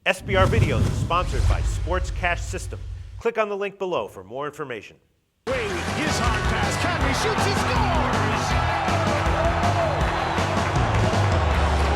SBR Videos is sponsored by Sports Cash System. Click on the link below for more information. His hard pass, Conley shoots, he scores!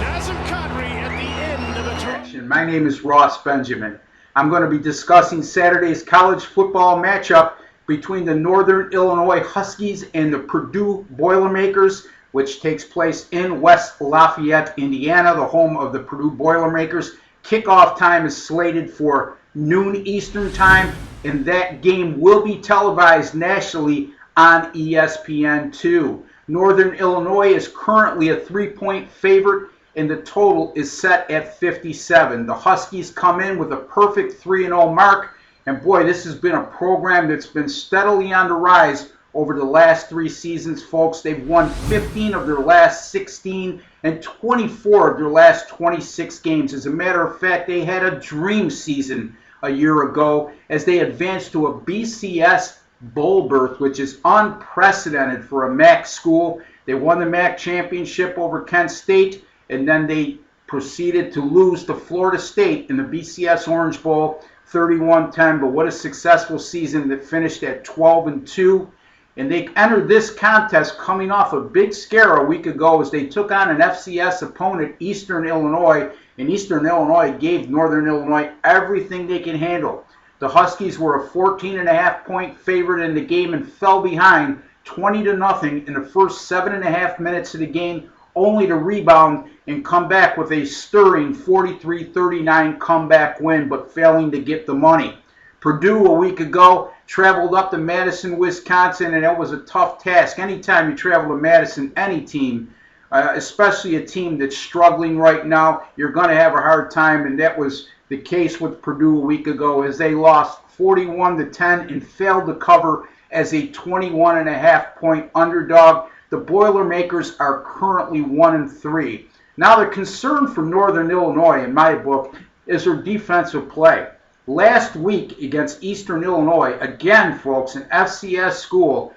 Nazem Kadri at the end of the transition. My name is Ross Benjamin. I'm going to be discussing Saturday's college football matchup between the Northern Illinois Huskies and the Purdue Boilermakers, which takes place in West Lafayette, Indiana, the home of the Purdue Boilermakers. Kickoff time is slated for noon Eastern time, and that game will be televised nationally on ESPN2. Northern Illinois is currently a 3-point favorite, and the total is set at 57. The Huskies come in with a perfect 3-0 mark, and boy, this has been a program that's been steadily on the rise over the last 3 seasons, folks. They've won 15 of their last 16 and 24 of their last 26 games. As a matter of fact, they had a dream season a year ago as they advanced to a BCS bowl berth, which is unprecedented for a MAC school. They won the MAC championship over Kent State, and then they proceeded to lose to Florida State in the BCS Orange Bowl 31-10. But what a successful season that finished at 12-2. And they entered this contest coming off a big scare a week ago as they took on an FCS opponent, Eastern Illinois, and Eastern Illinois gave Northern Illinois everything they can handle. The Huskies were a 14.5-point favorite in the game and fell behind 20-0 in the first 7.5 minutes of the game, only to rebound and come back with a stirring 43-39 comeback win, but failing to get the money. Purdue a week ago traveled up to Madison, Wisconsin, and it was a tough task. Anytime you travel to Madison, any team, especially a team that's struggling right now, you're going to have a hard time, and that was the case with Purdue a week ago as they lost 41-10 and failed to cover as a 21.5-point underdog. The Boilermakers are currently 1-3. Now the concern for Northern Illinois, in my book, is their defensive play. Last week against Eastern Illinois, again, folks, an FCS school,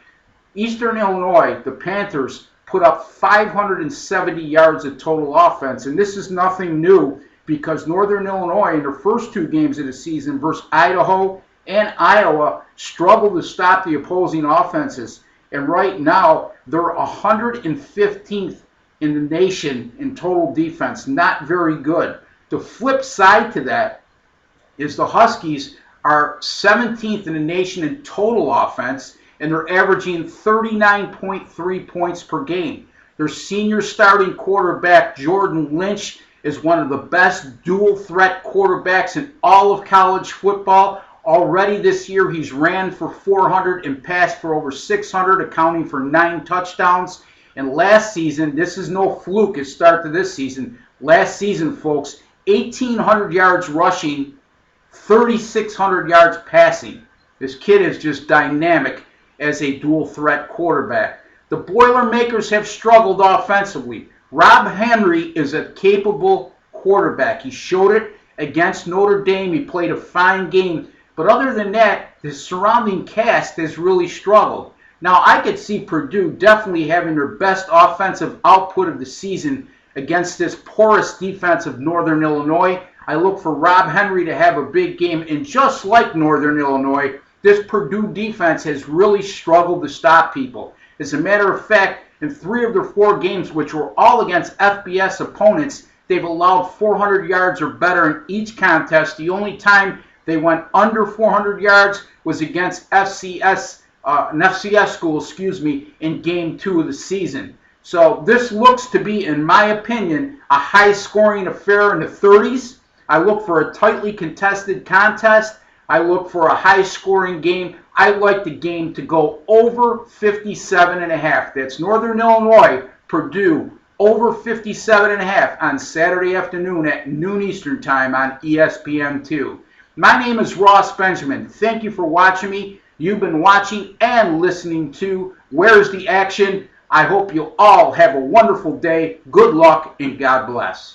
Eastern Illinois, the Panthers, put up 570 yards of total offense. And this is nothing new because Northern Illinois, in their first 2 games of the season versus Idaho and Iowa, struggled to stop the opposing offenses. And right now, they're 115th in the nation in total defense. Not very good. The flip side to that is the Huskies are 17th in the nation in total offense, and they're averaging 39.3 points per game. Their senior starting quarterback, Jordan Lynch, is one of the best dual-threat quarterbacks in all of college football. Already this year, he's ran for 400 and passed for over 600, accounting for 9 touchdowns. And last season, this is no fluke at start to this season. Last season, folks, 1,800 yards rushing, 3,600 yards passing. This kid is just dynamic as a dual-threat quarterback. The Boilermakers have struggled offensively. Rob Henry is a capable quarterback. He showed it against Notre Dame. He played a fine game. But other than that, the surrounding cast has really struggled. Now, I could see Purdue definitely having their best offensive output of the season against this porous defense of Northern Illinois. I look for Rob Henry to have a big game, and just like Northern Illinois, this Purdue defense has really struggled to stop people. As a matter of fact, in 3 of their 4 games, which were all against FBS opponents, they've allowed 400 yards or better in each contest. The only time they went under 400 yards was against an FCS school, in Game 2 of the season. So this looks to be, in my opinion, a high-scoring affair in the 30s. I look for a tightly contested contest. I look for a high-scoring game. I like the game to go over 57.5. That's Northern Illinois, Purdue, over 57.5 on Saturday afternoon at noon Eastern Time on ESPN2. My name is Ross Benjamin. Thank you for watching me. You've been watching and listening to Where's the Action? I hope you all have a wonderful day. Good luck and God bless.